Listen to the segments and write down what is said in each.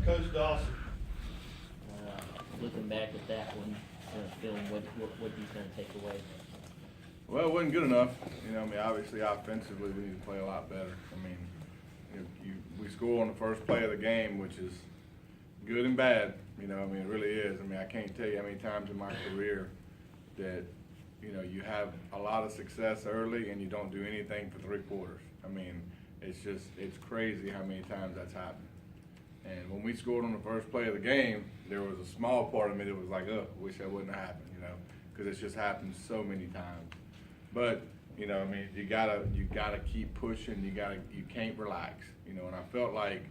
Coach Dawson. Looking back at that one, film, what do you kind of take away? Well, it wasn't good enough. Obviously offensively we need to play a lot better. We score on the first play of the game, which is good and bad. It really is. I can't tell you how many times in my career that, you have a lot of success early and you don't do anything for 3 quarters. It's crazy how many times that's happened. And when we scored on the first play of the game, there was a small part of me that was like, wish that wouldn't have happened, because it's just happened so many times. But, you gotta keep pushing. You can't relax, and I felt like,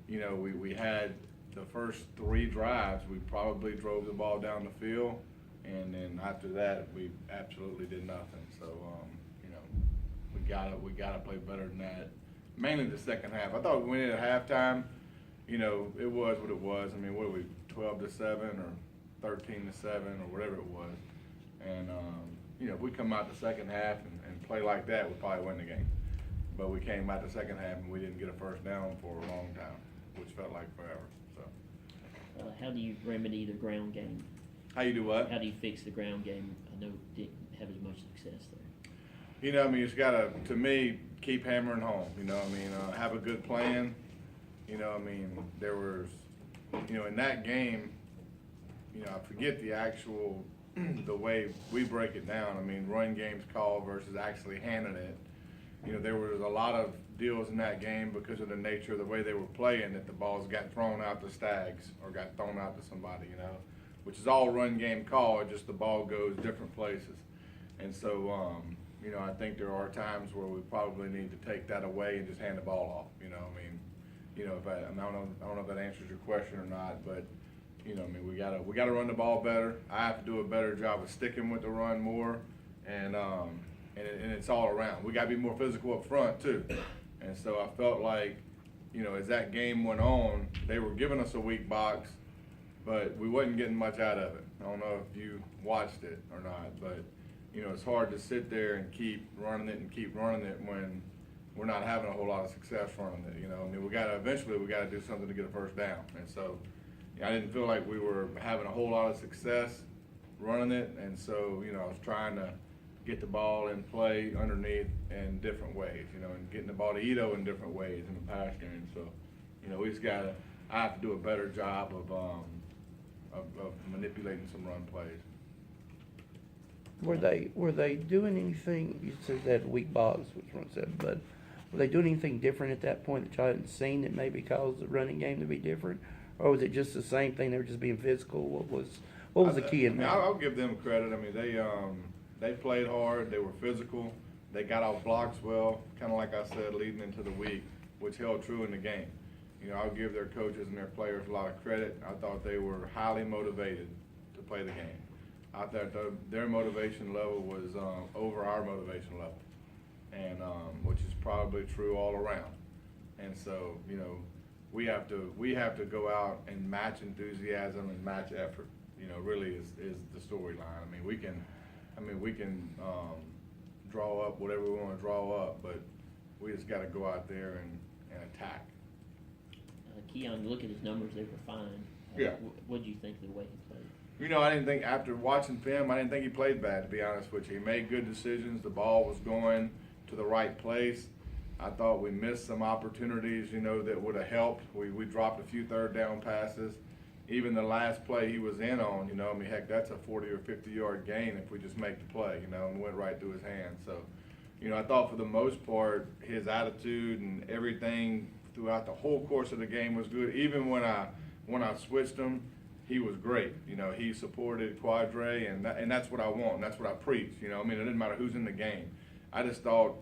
we had the first 3 drives, we probably drove the ball down the field. And then after that, we absolutely did nothing. So, we gotta play better than that. Mainly the second half. I thought we went in at halftime. It was what it was. What are we, 12-7 or 13-7 or whatever it was. And if we come out the second half and play like that, we probably win the game. But we came out the second half and we didn't get a first down for a long time, which felt like forever. So. How do you remedy the ground game? How you do what? How do you fix the ground game? I know it didn't have as much success there. You just gotta, to me, keep hammering home. Have a good plan. There was, in that game, I forget the actual, the way we break it down. Run games called versus actually handling it. There was a lot of deals in that game because of the nature of the way they were playing that the balls got thrown out to Stags or got thrown out to somebody, which is all run game call, just the ball goes different places. And so, I think there are times where we probably need to take that away and just hand the ball off, I don't know if that answers your question or not, but, we gotta run the ball better. I have to do a better job of sticking with the run more, and it's all around. We gotta be more physical up front too. And so I felt like, as that game went on, they were giving us a weak box, but we wasn't getting much out of it. I don't know if you watched it or not, but, it's hard to sit there and keep running it when we're not having a whole lot of success running it. Eventually we gotta do something to get a first down. And so I didn't feel like we were having a whole lot of success running it. And so, I was trying to get the ball in play underneath in different ways, and getting the ball to Ito in different ways in the pass game. So, we just I have to do a better job of manipulating some run plays. Were they doing anything? You said that weak box, which Ron said, but were they doing anything different at that point that y'all hadn't seen that maybe caused the running game to be different, or was it just the same thing? They were just being physical. What was the key in that? I'll give them credit. They played hard. They were physical. They got off blocks well, kind of like I said, leading into the week, which held true in the game. I'll give their coaches and their players a lot of credit. I thought they were highly motivated to play the game. I thought their motivation level was over our motivation level, and which is probably true all around. And so, we have to go out and match enthusiasm and match effort. Really is the storyline. We can draw up whatever we want to draw up, but we just got to go out there and attack. Keon, look at his numbers; they were fine. Yeah. What did you think of the way he played? I didn't think, after watching film, I didn't think he played bad, to be honest with you. He made good decisions. The ball was going to the right place. I thought we missed some opportunities, that would have helped. We dropped a few third down passes. Even the last play he was in on, heck, that's a 40 or 50-yard gain if we just make the play, and went right through his hands. So, I thought for the most part, his attitude and everything throughout the whole course of the game was good. Even when I switched him, he was great. He supported Quadre, and that's what I want. And that's what I preach. It didn't matter who's in the game. I just thought,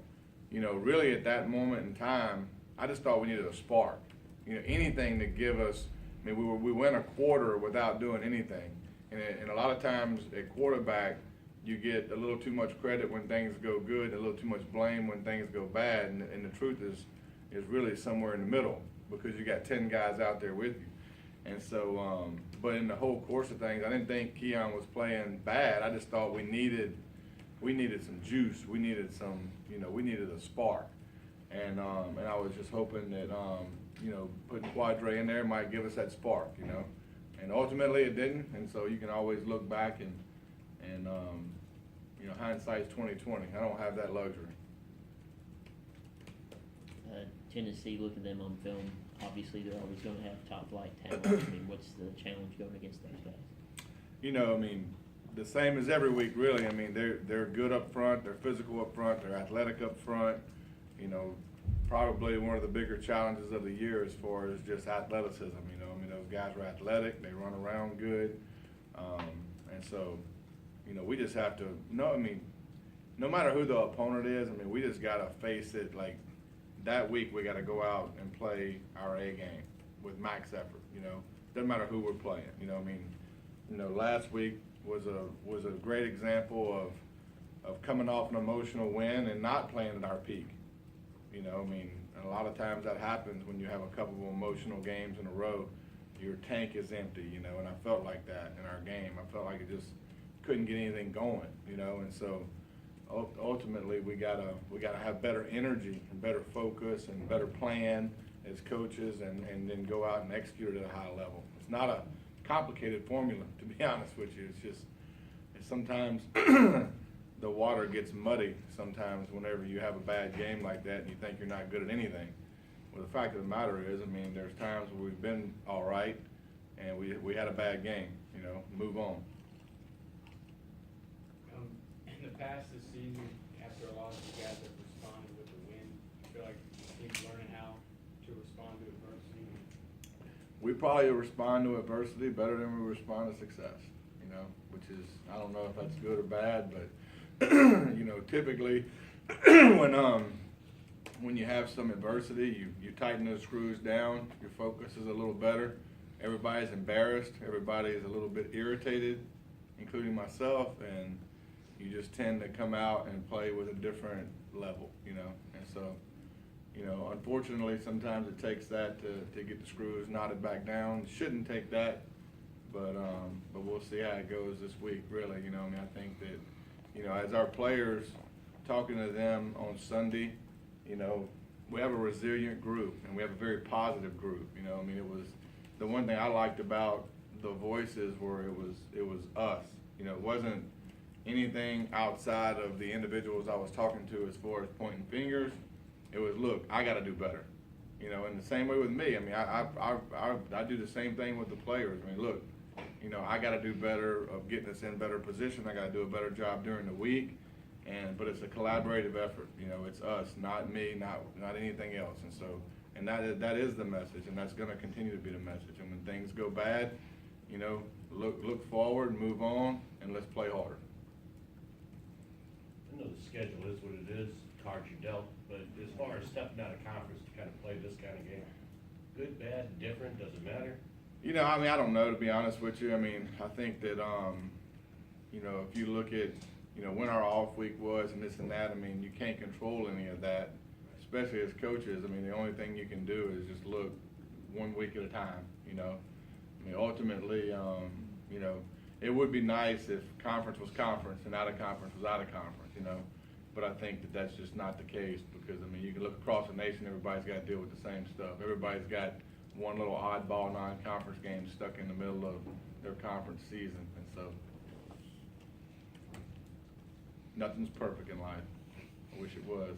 really at that moment in time, I just thought we needed a spark. Anything to give us. We went a quarter without doing anything, and a lot of times at quarterback, you get a little too much credit when things go good, a little too much blame when things go bad, and the truth is really somewhere in the middle, because you got 10 guys out there with you. And so, but in the whole course of things, I didn't think Keon was playing bad. I just thought we needed some juice. We needed some, we needed a spark. And I was just hoping that, putting Quadre in there might give us that spark, and ultimately it didn't, and so you can always look back and hindsight's 20/20. I don't have that luxury. Tennessee, look at them on film. Obviously, they're always going to have top flight talent. I mean, what's the challenge going against those guys? The same as every week, really. I mean, they're good up front, they're physical up front, they're athletic up front. Probably one of the bigger challenges of the year as far as just athleticism. Those guys are athletic, they run around good, and so, we just have to no matter who the opponent is. We just gotta face it. Like that week, we gotta go out and play our A game with max effort. Doesn't matter who we're playing. Last week was a great example of coming off an emotional win and not playing at our peak. And a lot of times that happens when you have a couple of emotional games in a row. Your tank is empty, and I felt like that in our game. I felt like it just couldn't get anything going, and so ultimately we gotta have better energy and better focus and better plan as coaches, and then go out and execute it at a high level. It's not a complicated formula, to be honest with you. It's sometimes the water gets muddy sometimes whenever you have a bad game like that and you think you're not good at anything. Well, the fact of the matter is, there's times where we've been all right and we had a bad game, move on. In the past this season, after a loss, you guys have responded with a win. I feel like the team's learning how to respond to adversity. We probably respond to adversity better than we respond to success, which is, I don't know if that's good or bad, but, typically when you have some adversity, you tighten those screws down, your focus is a little better, everybody's embarrassed, everybody is a little bit irritated, including myself, and you just tend to come out and play with a different level, and so, unfortunately, sometimes it takes that to get the screws knotted back down. It shouldn't take that, but we'll see how it goes this week, really. I think that, as our players, talking to them on Sunday, we have a resilient group, and we have a very positive group. It was the one thing I liked about the voices were it was us. It wasn't anything outside of the individuals I was talking to as far as pointing fingers. It was, look, I got to do better. In the same way with me. I do the same thing with the players. Look, I got to do better of getting us in better position. I got to do a better job during the week. But it's a collaborative effort. It's us, not me, not anything else. And that is the message, and that's going to continue to be the message. And when things go bad, look forward, move on, and let's play harder. I know the schedule is what it is, cards you dealt, but as far as stepping out of conference to kind of play this kind of game, good, bad, different, does it matter? I don't know, to be honest with you. I think that, if you look at, when our off week was and this and that, you can't control any of that, especially as coaches. The only thing you can do is just look 1 week at a time, ultimately, it would be nice if conference was conference and out of conference was out of conference, but I think that that's just not the case because, you can look across the nation, everybody's got to deal with the same stuff. Everybody's got one little oddball non-conference game stuck in the middle of their conference season, and so nothing's perfect in life. I wish it was.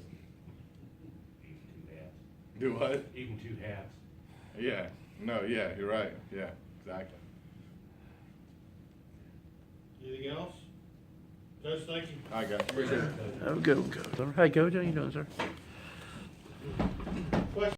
Even two halves. Do what? Even two halves. Yeah. No, yeah, you're right. Yeah, exactly. Anything else? Coach, thank you. All right, guys. Appreciate it. Have a good one, Coach. Hey, Coach, how you doing, sir?